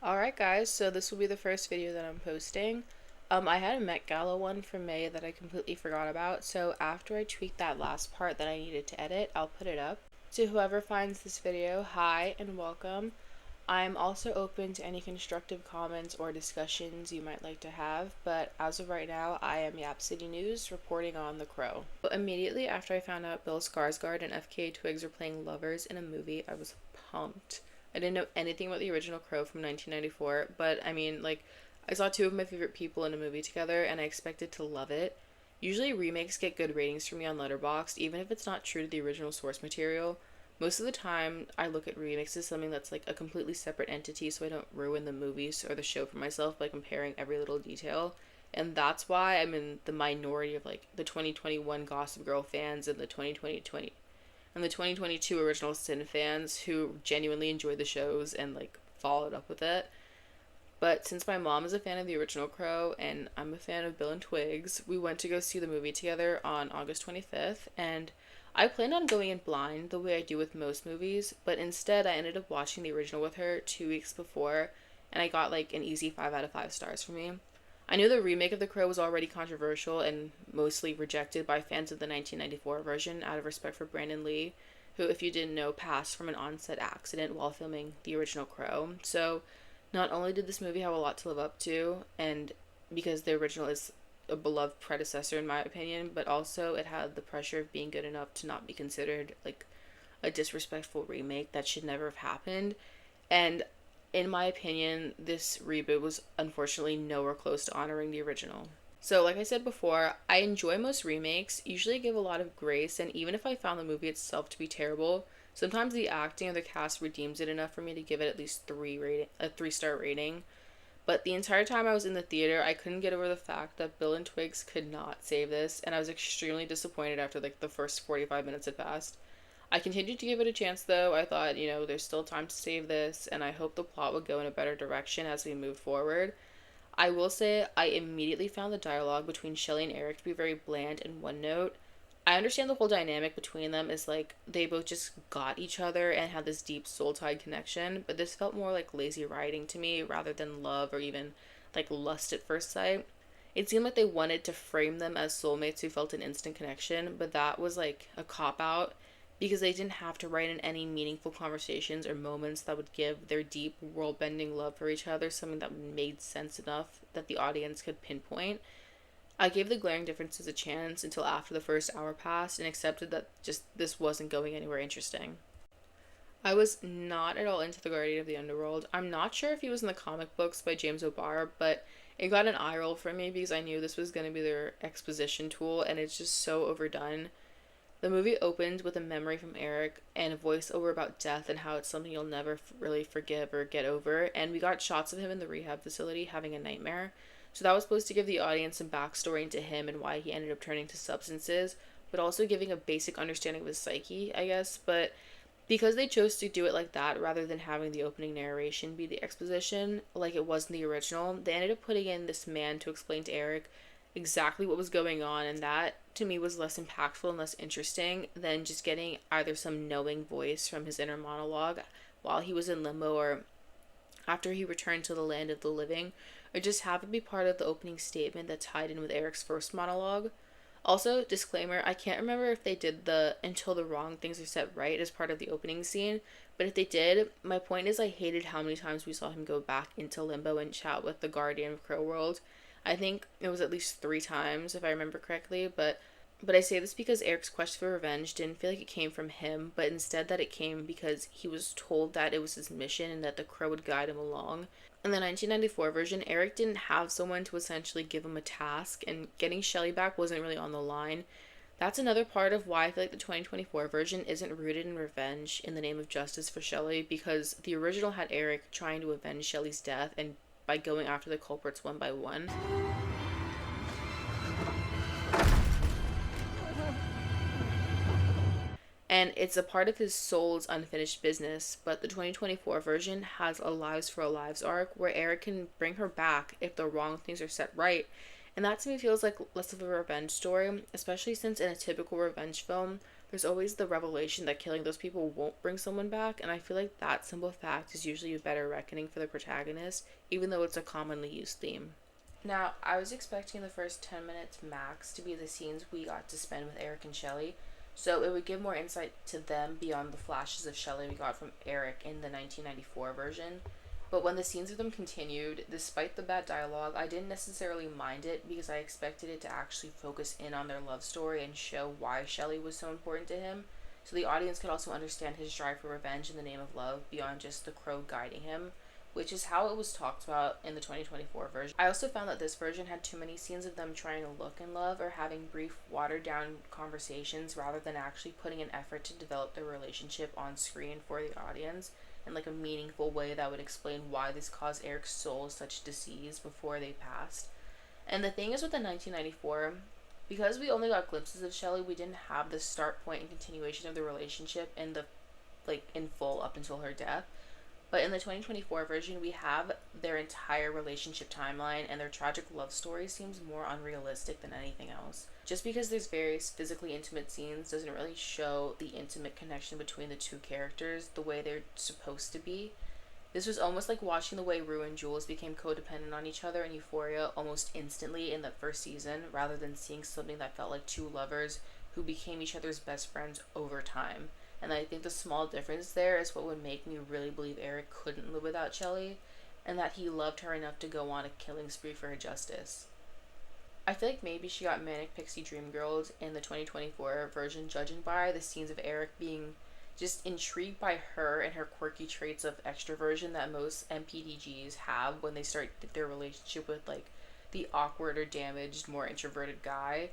Alright guys, so this will be the first video that I'm posting. I had a Met Gala one from May that I completely forgot about, so after I tweaked that last part that I needed to edit, I'll put it up. To whoever finds this video, hi and welcome. I'm also open to any constructive comments or discussions you might like to have, but as of right now, I am Yap City News reporting on The Crow. But immediately after I found out Bill Skarsgard and FKA Twigs were playing lovers in a movie, I was pumped. I didn't know anything about the original Crow from 1994, but I mean, I saw two of my favorite people in a movie together and I expected to love it. Usually, remakes get good ratings for me on Letterboxd, even if it's not true to the original source material. Most of the time, I look at remakes as something that's like a completely separate entity so I don't ruin the movies or the show for myself by comparing every little detail. And that's why I'm in the minority of like the 2021 Gossip Girl fans and the 2022 original Sin fans who genuinely enjoy the shows and like followed up with it. But since my mom is a fan of the original Crow and I'm a fan of Bill and Twigs, we went to go see the movie together on August 25th, and I planned on going in blind the way I do with most movies, but instead I ended up watching the original with her 2 weeks before, and I got like an easy 5 out of 5 stars for me. I knew the remake of The Crow was already controversial and mostly rejected by fans of the 1994 version out of respect for Brandon Lee, who, if you didn't know, passed from an onset accident while filming the original Crow. So, not only did this movie have a lot to live up to, and because the original is a beloved predecessor in my opinion, but also it had the pressure of being good enough to not be considered like a disrespectful remake that should never have happened. And in my opinion, this reboot was unfortunately nowhere close to honoring the original. So, like I said before, I enjoy most remakes, usually give a lot of grace, and even if I found the movie itself to be terrible, sometimes the acting or the cast redeems it enough for me to give it at least a 3-star rating. But the entire time I was in the theater, I couldn't get over the fact that Bill and Twigs could not save this, and I was extremely disappointed after like the first 45 minutes had passed. I continued to give it a chance though. I thought, there's still time to save this, and I hope the plot would go in a better direction as we move forward. I will say I immediately found the dialogue between Shelley and Eric to be very bland and one note. I understand the whole dynamic between them is like they both just got each other and had this deep soul tied connection, but this felt more like lazy writing to me rather than love or even like lust at first sight. It seemed like they wanted to frame them as soulmates who felt an instant connection, but that was like a cop out because they didn't have to write in any meaningful conversations or moments that would give their deep world bending love for each other something that made sense enough that the audience could pinpoint. I gave the glaring differences a chance until after the first hour passed and accepted that just this wasn't going anywhere interesting. I was not at all into the Guardian of the Underworld. I'm not sure if he was in the comic books by James O'Barr, but it got an eye roll from me because I knew this was going to be their exposition tool and it's just so overdone. The movie opened with a memory from Eric and a voiceover about death and how it's something you'll never really forgive or get over, and we got shots of him in the rehab facility having a nightmare. So that was supposed to give the audience some backstory into him and why he ended up turning to substances, but also giving a basic understanding of his psyche, I guess. But because they chose to do it like that rather than having the opening narration be the exposition like it was in the original, they ended up putting in this man to explain to Eric exactly what was going on, and that to me was less impactful and less interesting than just getting either some knowing voice from his inner monologue while he was in limbo or after he returned to the land of the living, or just have it be part of the opening statement that tied in with Eric's first monologue. Also, disclaimer, I can't remember if they did the until the wrong things are set right as part of the opening scene, but if they did, my point is I hated how many times we saw him go back into limbo and chat with the Guardian of Crow World. I think it was at least 3 times if I remember correctly, but I say this because Eric's quest for revenge didn't feel like it came from him, but instead that it came because he was told that it was his mission and that the crow would guide him along. In the 1994 version, Eric didn't have someone to essentially give him a task, and getting Shelley back wasn't really on the line. That's another part of why I feel like the 2024 version isn't rooted in revenge in the name of justice for Shelley, because the original had Eric trying to avenge Shelley's death and by going after the culprits one by one. And it's a part of his soul's unfinished business, but the 2024 version has a Lives for a Lives arc where Eric can bring her back if the wrong things are set right, and that to me feels like less of a revenge story, especially since in a typical revenge film, there's always the revelation that killing those people won't bring someone back, and I feel like that simple fact is usually a better reckoning for the protagonist, even though it's a commonly used theme. Now, I was expecting the first 10 minutes max to be the scenes we got to spend with Eric and Shelley, so it would give more insight to them beyond the flashes of Shelley we got from Eric in the 1994 version. But when the scenes of them continued, despite the bad dialogue, I didn't necessarily mind it because I expected it to actually focus in on their love story and show why Shelley was so important to him, so the audience could also understand his drive for revenge in the name of love beyond just the crow guiding him, which is how it was talked about in the 2024 version. I also found that this version had too many scenes of them trying to look in love or having brief, watered down conversations rather than actually putting an effort to develop their relationship on screen for the audience in like a meaningful way that would explain why this caused Eric's soul such disease before they passed. And the thing is with the 1994, because we only got glimpses of Shelley, we didn't have the start point and continuation of the relationship in full up until her death. But in the 2024 version, we have their entire relationship timeline, and their tragic love story seems more unrealistic than anything else. Just because there's various physically intimate scenes doesn't really show the intimate connection between the two characters the way they're supposed to be. This was almost like watching the way Rue and Jules became codependent on each other in Euphoria almost instantly in the first season, rather than seeing something that felt like two lovers who became each other's best friends over time. And I think the small difference there is what would make me really believe Eric couldn't live without Shelley, and that he loved her enough to go on a killing spree for her justice. I feel like maybe she got manic pixie dream girls in the 2024 version, judging by the scenes of Eric being just intrigued by her and her quirky traits of extroversion that most MPDGs have when they start their relationship with like the awkward or damaged, more introverted guy.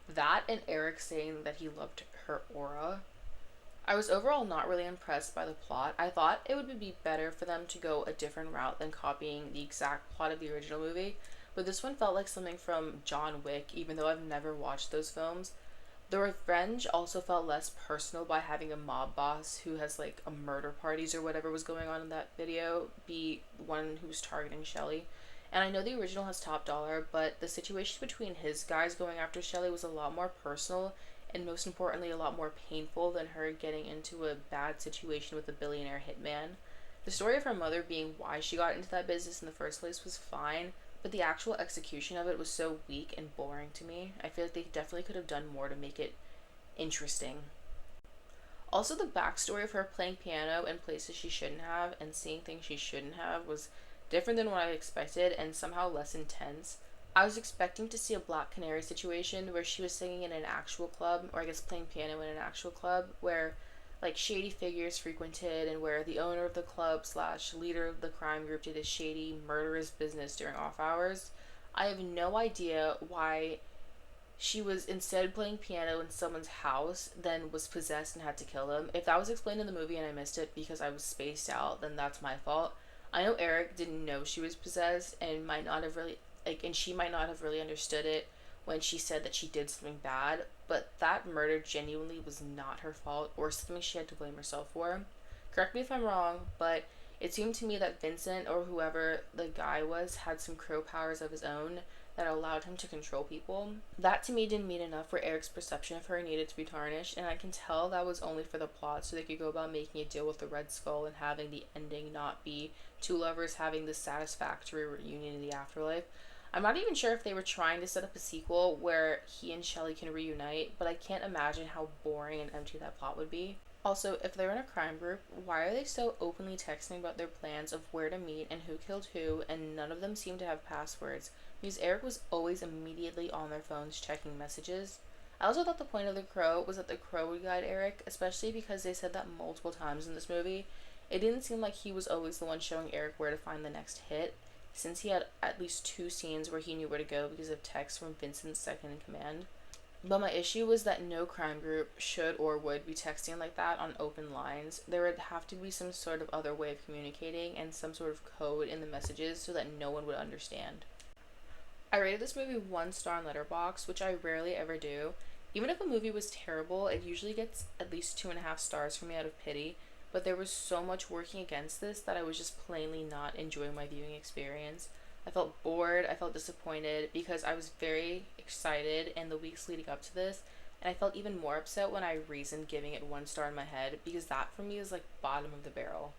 That and Eric saying that he loved her aura. I was overall not really impressed by the plot. I thought it would be better for them to go a different route than copying the exact plot of the original movie, but this one felt like something from John Wick, even though I've never watched those films. The revenge also felt less personal by having a mob boss who has like a murder parties or whatever was going on in that video be one who's targeting Shelley. And I know the original has top dollar, but the situation between his guys going after Shelley was a lot more personal and most importantly a lot more painful than her getting into a bad situation with a billionaire hitman. The story of her mother being why she got into that business in the first place was fine, but the actual execution of it was so weak and boring to me. I feel like they definitely could have done more to make it interesting. Also, the backstory of her playing piano in places she shouldn't have and seeing things she shouldn't have was different than what I expected and somehow less intense. I was expecting to see a Black Canary situation where she was singing in an actual club, or I guess playing piano in an actual club, where like shady figures frequented and where the owner of the club slash leader of the crime group did his shady, murderous business during off hours. I have no idea why she was instead playing piano in someone's house, then was possessed and had to kill them. If that was explained in the movie and I missed it because I was spaced out, then that's my fault. I know Eric didn't know she was possessed and might not have really and she might not have really understood it when she said that she did something bad, but that murder genuinely was not her fault or something she had to blame herself for. Correct me if I'm wrong, but it seemed to me that Vincent or whoever the guy was had some crow powers of his own that allowed him to control people. That to me didn't mean enough for Eric's perception of her needed to be tarnished, and I can tell that was only for the plot so they could go about making a deal with the Red Skull and having the ending not be two lovers having this satisfactory reunion in the afterlife. I'm not even sure if they were trying to set up a sequel where he and Shelley can reunite, but I can't imagine how boring and empty that plot would be. Also, if they're in a crime group, why are they so openly texting about their plans of where to meet and who killed who, and none of them seem to have passwords? Because Eric was always immediately on their phones checking messages. I also thought the point of the crow was that the crow would guide Eric, especially because they said that multiple times in this movie. It didn't seem like he was always the one showing Eric where to find the next hit, since he had at least 2 scenes where he knew where to go because of texts from Vincent's second in command. But my issue was that no crime group should or would be texting like that on open lines. There would have to be some sort of other way of communicating and some sort of code in the messages so that no one would understand. I rated this movie 1 star on Letterboxd, which I rarely ever do. Even if a movie was terrible, it usually gets at least 2.5 stars from me out of pity, but there was so much working against this that I was just plainly not enjoying my viewing experience. I felt bored, I felt disappointed because I was very excited in the weeks leading up to this, And I felt even more upset when I reasoned giving it 1 star in my head, because that for me is like bottom of the barrel.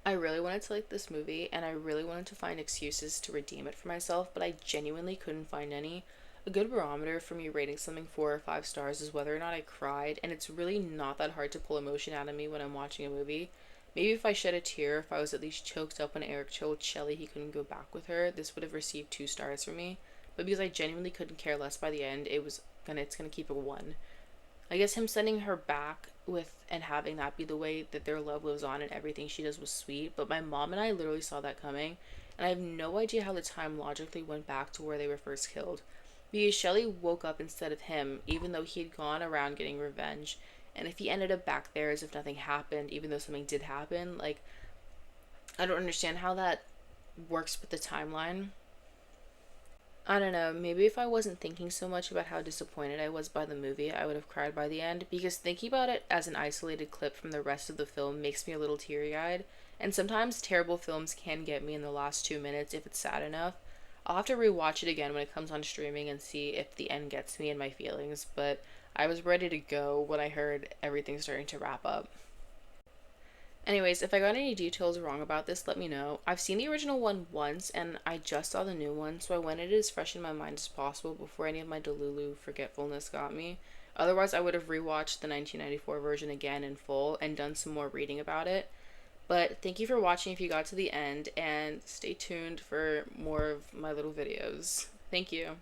I really wanted to like this movie and I really wanted to find excuses to redeem it for myself, but I genuinely couldn't find any. A good barometer for me rating something 4 or 5 stars is whether or not I cried, and it's really not that hard to pull emotion out of me when I'm watching a movie. Maybe if I shed a tear, if I was at least choked up when Eric told Shelley he couldn't go back with her, this would have received 2 stars from me. But because I genuinely couldn't care less by the end, it's gonna keep a 1. I guess him sending her back with and having that be the way that their love lives on and everything she does was sweet, but my mom and I literally saw that coming, and I have no idea how the time logically went back to where they were first killed. Because Shelley woke up instead of him, even though he had gone around getting revenge, and if he ended up back there as if nothing happened, even though something did happen, like, I don't understand how that works with the timeline. I don't know, maybe if I wasn't thinking so much about how disappointed I was by the movie, I would have cried by the end, because thinking about it as an isolated clip from the rest of the film makes me a little teary eyed, and sometimes terrible films can get me in the last 2 minutes if it's sad enough. I'll have to rewatch it again when it comes on streaming and see if the end gets me and my feelings, but I was ready to go when I heard everything starting to wrap up. Anyways, if I got any details wrong about this, let me know. I've seen the original one once, and I just saw the new one, so I wanted it as fresh in my mind as possible before any of my Delulu forgetfulness got me. Otherwise, I would have rewatched the 1994 version again in full and done some more reading about it. But thank you for watching if you got to the end, and stay tuned for more of my little videos. Thank you.